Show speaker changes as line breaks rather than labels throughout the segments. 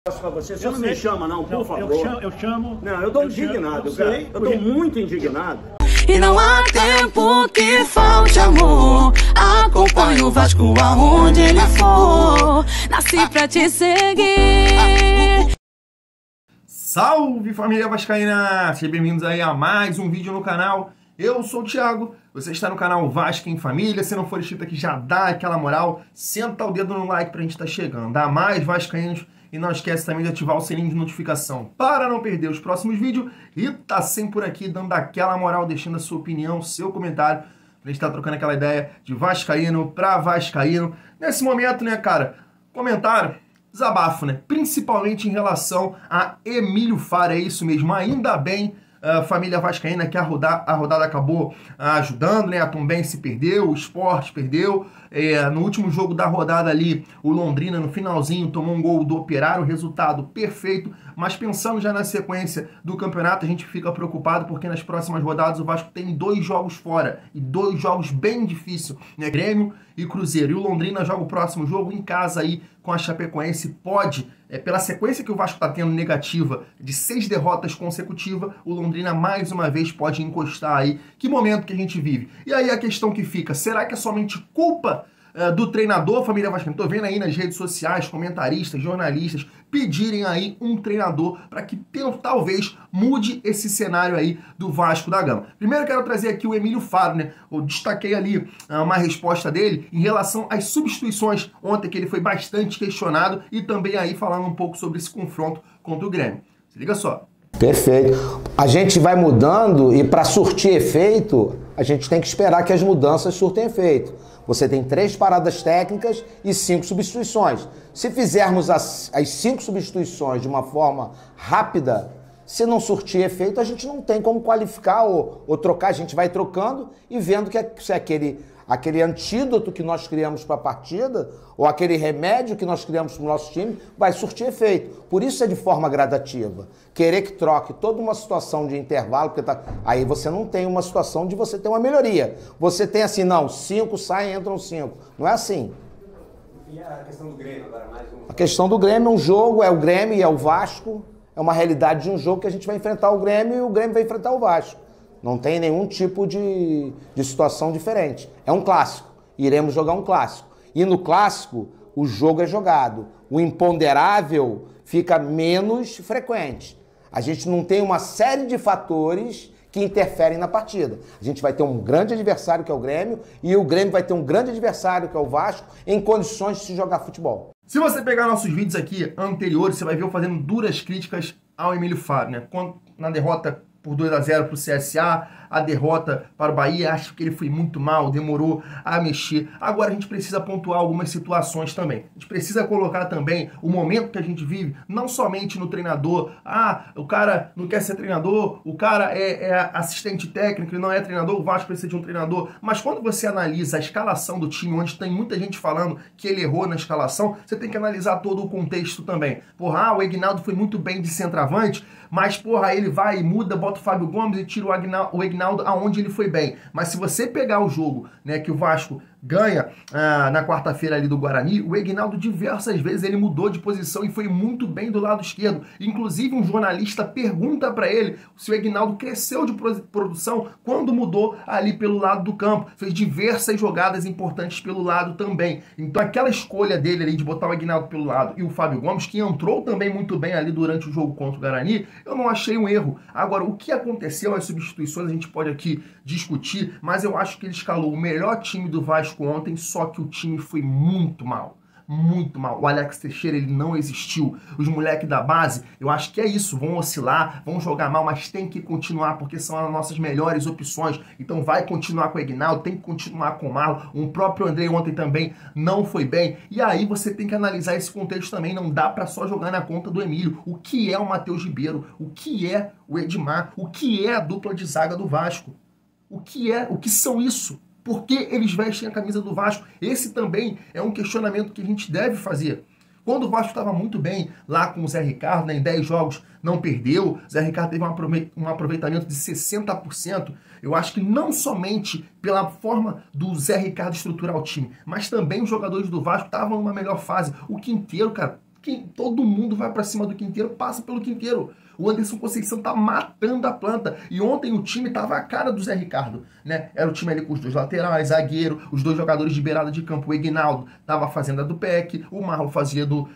Pra você não me chama não, por favor.
Eu chamo.
Não, eu tô indignado, cara. Eu tô muito indignado.
E não há tempo que falte amor. Acompanho o Vasco aonde ele for. Nasci pra te seguir.
Salve, família vascaína! Sejam bem-vindos aí a mais um vídeo no canal. Eu sou o Thiago, você está no canal Vasco em Família. Se não for inscrito aqui, já dá aquela moral. Senta o dedo no like pra gente estar chegando. Dá mais vascaínos. E não esquece também de ativar o sininho de notificação para não perder os próximos vídeos. E tá sempre por aqui dando aquela moral, deixando a sua opinião, seu comentário, pra gente estar trocando aquela ideia de vascaíno pra vascaíno. Nesse momento, né, cara, comentário, desabafo, né? Principalmente em relação a Emílio Fara, é isso mesmo, ainda bem. Família vascaína, que a rodada acabou ajudando, né? A Tombense perdeu, o Sport perdeu. No último jogo da rodada ali, o Londrina, no finalzinho, tomou um gol do Operário, resultado perfeito. Mas pensando já na sequência do campeonato, a gente fica preocupado porque nas próximas rodadas o Vasco tem 2 jogos fora e 2 jogos bem difíceis, né? Grêmio e Cruzeiro. E o Londrina joga o próximo jogo em casa aí com a Chapecoense. Pode, pela sequência que o Vasco está tendo negativa de 6 derrotas consecutivas, o Londrina mais uma vez pode encostar aí. Que momento que a gente vive? E aí a questão que fica, será que é somente culpa do treinador, família vascaína? Tô vendo aí nas redes sociais, comentaristas, jornalistas pedirem aí um treinador para que talvez mude esse cenário aí do Vasco da Gama. Primeiro quero trazer aqui o Emílio Faro, né? Eu destaquei ali uma resposta dele em relação às substituições ontem, que ele foi bastante questionado, e também aí falando um pouco sobre esse confronto contra o Grêmio. Se liga só.
Perfeito. A gente vai mudando e para surtir efeito, a gente tem que esperar que as mudanças surtem efeito. Você tem 3 paradas técnicas e 5 substituições. Se fizermos as 5 substituições de uma forma rápida, se não surtir efeito, a gente não tem como qualificar ou trocar. A gente vai trocando e vendo se aquele antídoto que nós criamos para a partida ou aquele remédio que nós criamos para o nosso time vai surtir efeito. Por isso é de forma gradativa. Querer que troque toda uma situação de intervalo, porque aí você não tem uma situação de você ter uma melhoria. Você tem assim, não, 5 saem, entram 5. Não é assim.
E a questão do Grêmio agora, mais um...
A questão do Grêmio é um jogo, é o Grêmio e é o Vasco. É uma realidade de um jogo que a gente vai enfrentar o Grêmio e o Grêmio vai enfrentar o Vasco. Não tem nenhum tipo de situação diferente. É um clássico. Iremos jogar um clássico. E no clássico, o jogo é jogado. O imponderável fica menos frequente. A gente não tem uma série de fatores que interferem na partida. A gente vai ter um grande adversário, que é o Grêmio, e o Grêmio vai ter um grande adversário, que é o Vasco, em condições de se jogar futebol.
Se você pegar nossos vídeos aqui anteriores, você vai ver eu fazendo duras críticas ao Emílio Faro, né? Na derrota por 2-0 para o CSA, a derrota para o Bahia, acho que ele foi muito mal, demorou a mexer. Agora a gente precisa pontuar algumas situações também. A gente precisa colocar também o momento que a gente vive, não somente no treinador. O cara não quer ser treinador, o cara é assistente técnico, ele não é treinador, o Vasco precisa de um treinador. Mas quando você analisa a escalação do time, onde tem muita gente falando que ele errou na escalação, você tem que analisar todo o contexto também. Porra, o Aguinaldo foi muito bem de centroavante, mas porra, ele vai e muda, bota o Fábio Gomes e tira o Aguinaldo aonde ele foi bem. Mas se você pegar o jogo, né, que o Vasco ganha na quarta-feira ali do Guarani, o Aguinaldo diversas vezes ele mudou de posição e foi muito bem do lado esquerdo. Inclusive um jornalista pergunta para ele se o Aguinaldo cresceu de produção quando mudou ali pelo lado do campo. Fez diversas jogadas importantes pelo lado também. Então aquela escolha dele ali de botar o Aguinaldo pelo lado e o Fábio Gomes, que entrou também muito bem ali durante o jogo contra o Guarani, eu não achei um erro. Agora, o que aconteceu, as substituições, a gente pode aqui discutir, mas eu acho que ele escalou o melhor time do Vasco ontem, só que o time foi muito mal. Muito mal. O Alex Teixeira, ele não existiu. Os moleques da base, eu acho que é isso. Vão oscilar, vão jogar mal, mas tem que continuar, porque são as nossas melhores opções. Então vai continuar com o Aguinaldo, tem que continuar com o Marlon. O próprio Andrei ontem também não foi bem. E aí você tem que analisar esse contexto também. Não dá pra só jogar na conta do Emílio. O que é o Matheus Ribeiro? O que é o Edmar? O que é a dupla de zaga do Vasco? O que são isso? Por que eles vestem a camisa do Vasco? Esse também é um questionamento que a gente deve fazer. Quando o Vasco estava muito bem lá com o Zé Ricardo, né, em 10 jogos não perdeu, o Zé Ricardo teve um aproveitamento de 60%. Eu acho que não somente pela forma do Zé Ricardo estruturar o time, mas também os jogadores do Vasco estavam numa melhor fase. O Quinteiro, cara, todo mundo vai pra cima do Quinteiro, passa pelo Quinteiro. O Anderson Conceição tá matando a planta. E ontem o time tava a cara do Zé Ricardo, né? Era o time ali com os dois laterais, zagueiro, os dois jogadores de beirada de campo. O Egnaldo tava fazendo a do Peck, o Marlon fazia do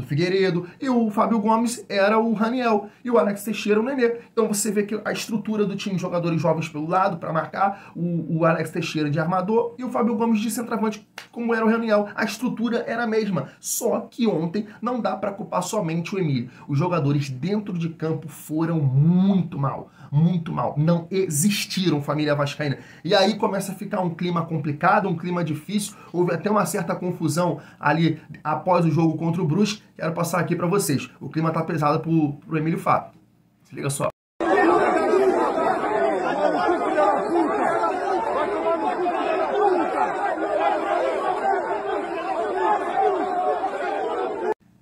Figueiredo, e o Fábio Gomes era o Raniel, e o Alex Teixeira o Nenê. Então você vê que a estrutura do time, jogadores jovens pelo lado para marcar, o Alex Teixeira de armador e o Fábio Gomes de centroavante, como era o Raniel. A estrutura era a mesma, só que ontem não dá para culpar somente o Emílio. Os jogadores dentro de campo foram muito mal, não existiram, família vascaína. E aí começa a ficar um clima complicado, um clima difícil, houve até uma certa confusão ali após o jogo contra o Brusque. Quero passar aqui para vocês, o clima tá pesado pro Emílio Fábio. Se liga só.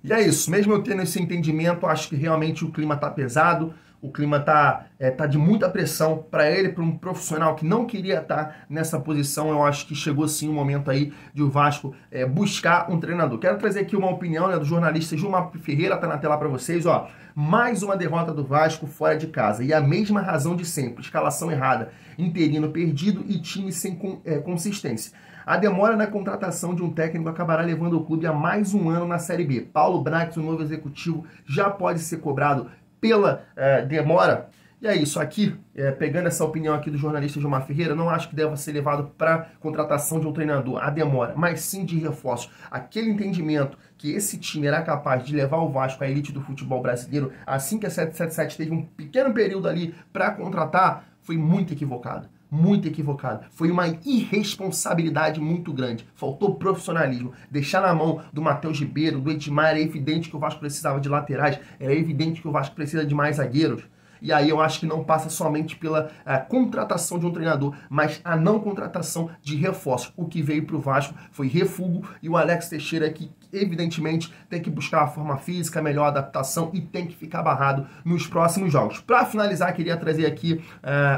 E é isso, mesmo eu tendo esse entendimento, acho que realmente o clima tá pesado, o clima tá de muita pressão para ele, para um profissional que não queria estar nessa posição. Eu acho que chegou sim o momento aí de o Vasco buscar um treinador. Quero trazer aqui uma opinião, né, do jornalista Gilmar Ferreira, tá na tela para vocês, ó. Mais uma derrota do Vasco fora de casa, e a mesma razão de sempre, escalação errada, interino perdido e time sem consistência. A demora na contratação de um técnico acabará levando o clube a mais um ano na Série B. Paulo Brax, o novo executivo, já pode ser cobrado pela demora. E é isso, aqui, pegando essa opinião aqui do jornalista Gilmar Ferreira, não acho que deva ser levado para contratação de um treinador, a demora, mas sim de reforço. Aquele entendimento que esse time era capaz de levar o Vasco à elite do futebol brasileiro, assim que a 777 teve um pequeno período ali para contratar, foi muito equivocado. Muito equivocado. Foi uma irresponsabilidade muito grande. Faltou profissionalismo. Deixar na mão do Matheus Ribeiro, do Edmar, era evidente que o Vasco precisava de laterais, era evidente que o Vasco precisa de mais zagueiros. E aí eu acho que não passa somente pela contratação de um treinador, mas a não contratação de reforços. O que veio para o Vasco foi refúgio, e o Alex Teixeira, que evidentemente tem que buscar a forma física, a melhor adaptação, e tem que ficar barrado nos próximos jogos. Para finalizar, queria trazer aqui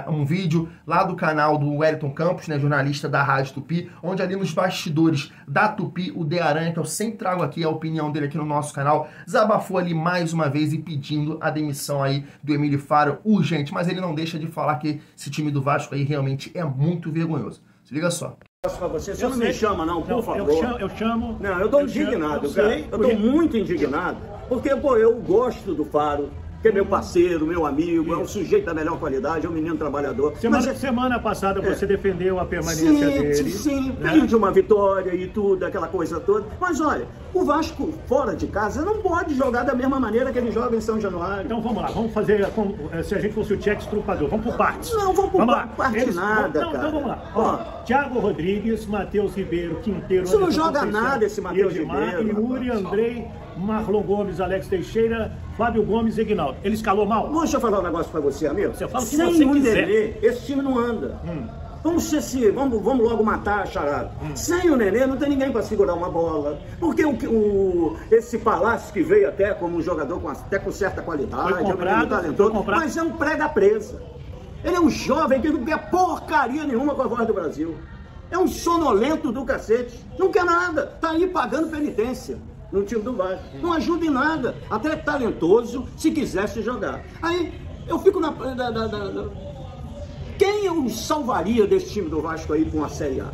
um vídeo lá do canal do Wellington Campos, né, jornalista da Rádio Tupi, onde ali nos bastidores da Tupi, o De Aranha, que eu sempre trago aqui a opinião dele aqui no nosso canal, desabafou ali mais uma vez e pedindo a demissão aí do Emílio Faro urgente, mas ele não deixa de falar que esse time do Vasco aí realmente é muito vergonhoso. Se liga só.
Você não me chama não, por favor.
Eu chamo.
Não, eu tô indignado, eu tô muito indignado, porque, pô, eu gosto do Faro, que é meu parceiro, meu amigo, é um sujeito da melhor qualidade, é um menino trabalhador.
Semana passada você defendeu a permanência dele.
Sim, veio de uma vitória e tudo, aquela coisa toda. Mas olha, o Vasco fora de casa não pode jogar da mesma maneira que ele joga em São Januário.
Então vamos lá, vamos fazer, se a gente fosse o Tcheque Estrupador, vamos por partes.
Não, vamos por partes nada, cara.
Então vamos lá. Ó, Thiago Rodrigues, Matheus Ribeiro, Quinteiro...
Você não joga nada esse Matheus Ribeiro.
Yuri, Andrei, Marlon Gomes, Alex Teixeira, Fábio Gomes e Egnaldo. Ele escalou mal?
Deixa eu falar um negócio pra você, amigo.
Você fala o que
sem
você
o
quiser.
Nenê, esse time não anda. Vamos logo matar a charada. Sem o Nenê não tem ninguém para segurar uma bola. Porque esse Palácio que veio até como um jogador até com certa qualidade,
foi comprado,
mas é um prega-presa. Ele é um jovem que não quer porcaria nenhuma com a Voz do Brasil. É um sonolento do cacete. Não quer nada. Tá aí pagando penitência no time do Vasco. Não ajuda em nada. Até talentoso se quisesse jogar. Aí eu fico na... Quem eu salvaria desse time do Vasco aí com a Série A?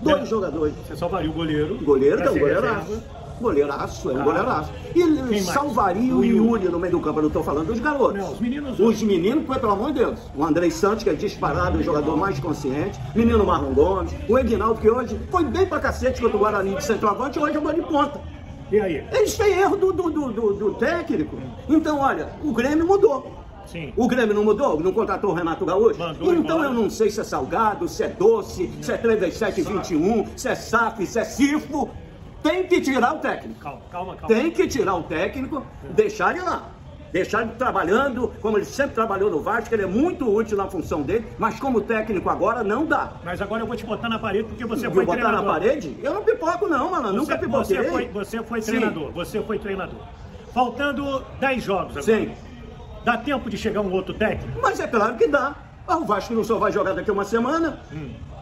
Dois jogadores.
Você salvaria o goleiro.
O goleiro, que é um goleiraço. Goleiraço, é um goleiraço. E salvaria o Yuri no meio do campo. Eu não estou falando dos garotos.
Não, os meninos.
Os meninos, pelo amor de Deus. O Andrei Santos, que é disparado, o jogador mais consciente. Menino Marlon Gomes. O Egnaldo, que hoje foi bem pra cacete contra o Guarani de centroavante, e hoje jogou de ponta.
E aí?
Eles têm erro do técnico. Então, olha, o Grêmio mudou.
Sim.
O Grêmio não mudou? Não contratou o Renato Gaúcho?
Mandou
então
embora.
Eu não sei se é salgado, se é doce, se é 37-21, se é SAF, se é CIFO. Tem que tirar o técnico.
Calma.
Tem que tirar o técnico, deixar ele lá. Deixar ele trabalhando, como ele sempre trabalhou no Vasco, ele é muito útil na função dele, mas como técnico agora não dá.
Mas agora eu vou te botar na parede porque você
Vou
foi
botar
treinador.
na parede? Eu não pipoco não, mano, nunca pipoquei.
Você foi treinador, você foi treinador. Faltando 10 jogos agora.
Sim.
Dá tempo de chegar um outro técnico?
Mas é claro que dá. O Vasco não só vai jogar daqui a uma semana,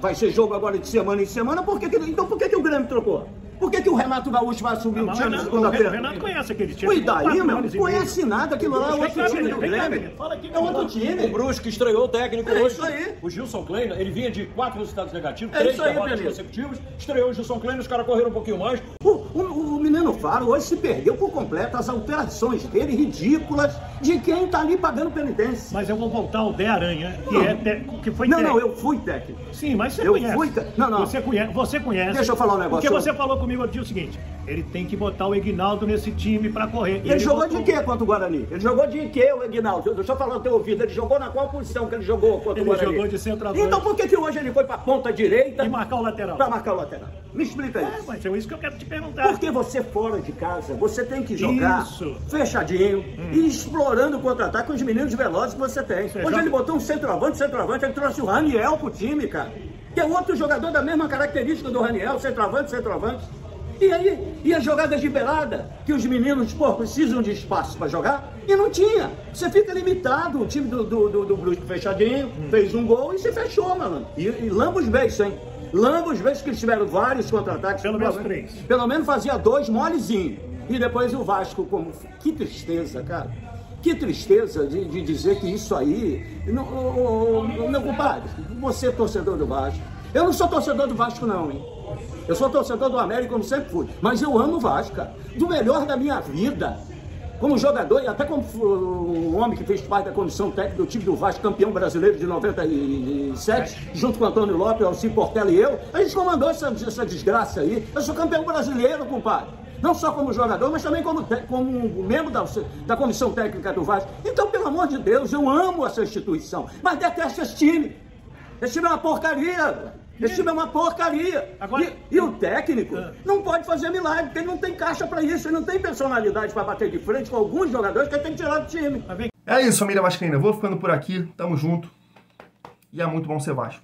vai ser jogo agora de semana em semana, então por que o Grêmio trocou? Por que o Renato Gaúcho vai assumir o time na
O
segunda-feira?
Renato conhece aquele time.
E daí,
4
meu?
anos e
Conhece
meio.
nada, aquilo lá é outro time do Grêmio. É outro time.
O Brusque estreou o técnico
É
hoje.
isso aí.
O Gilson Kleina, ele vinha de 4 resultados negativos,
É
3
isso aí,
derrotas
Benito.
consecutivas. Estreou o Gilson Kleina, os caras correram um pouquinho mais.
O menino Faro hoje se perdeu por completo. As alterações dele ridículas de quem tá ali pagando penitência.
Mas eu vou voltar ao Dé Aranha, que foi
Não,
técnico.
eu fui técnico.
Sim, mas você
Eu
conhece.
fui Não.
Você conhece.
Deixa eu falar um negócio.
Porque você falou comigo outro dia o seguinte, ele tem que botar o Eguinaldo nesse time pra correr. E
Ele jogou
botou-
de quê contra o Guarani? Ele jogou de quê, o Aguinaldo? Deixa eu falar no teu ouvido. Ele jogou na qual posição que ele jogou contra o
Ele
Guarani?
jogou de centroavante.
Então por que hoje ele foi pra ponta direita
E marcar o lateral.
pra marcar o lateral? Me explica isso.
Mas é isso que eu quero te perguntar.
Porque você fora de casa, você tem que jogar
Isso.
fechadinho e explorando o contra-ataque com os meninos velozes que você tem.
Você
Hoje
joga-
ele botou um centroavante, ele trouxe o Raniel pro time, cara. Que é outro jogador da mesma característica do Raniel, centroavante. E aí, e as jogadas de beirada, que os meninos, precisam de espaço para jogar, e não tinha. Você fica limitado, o time do Brusque fechadinho, fez um gol e se fechou, mano. E lamba os beijos, hein? Lamba os beijos que eles tiveram vários contra-ataques.
Pelo menos 3.
Pelo menos fazia 2 molezinho. E depois o Vasco, como... Que tristeza, cara. Que tristeza de dizer que isso aí... Meu compadre, você é torcedor do Vasco. Eu não sou torcedor do Vasco não, hein? Eu sou torcedor do América, como sempre fui. Mas eu amo o Vasco, cara. Do melhor da minha vida. Como jogador e até como um homem que fez parte da comissão técnica do time do Vasco, campeão brasileiro de 97, junto com o Antônio Lopes, Alci Portela e eu, a gente comandou essa desgraça aí. Eu sou campeão brasileiro, compadre. Não só como jogador, mas também como membro da comissão técnica do Vasco. Então, pelo amor de Deus, eu amo essa instituição, mas detesto esse time. Esse time é uma porcaria. Esse time é uma porcaria.
Agora-
E o técnico não pode fazer milagre, porque ele não tem caixa para isso, ele não tem personalidade para bater de frente com alguns jogadores que ele tem que tirar do time.
É isso, família vascaína. Vou ficando por aqui. Tamo junto. E é muito bom ser Vasco.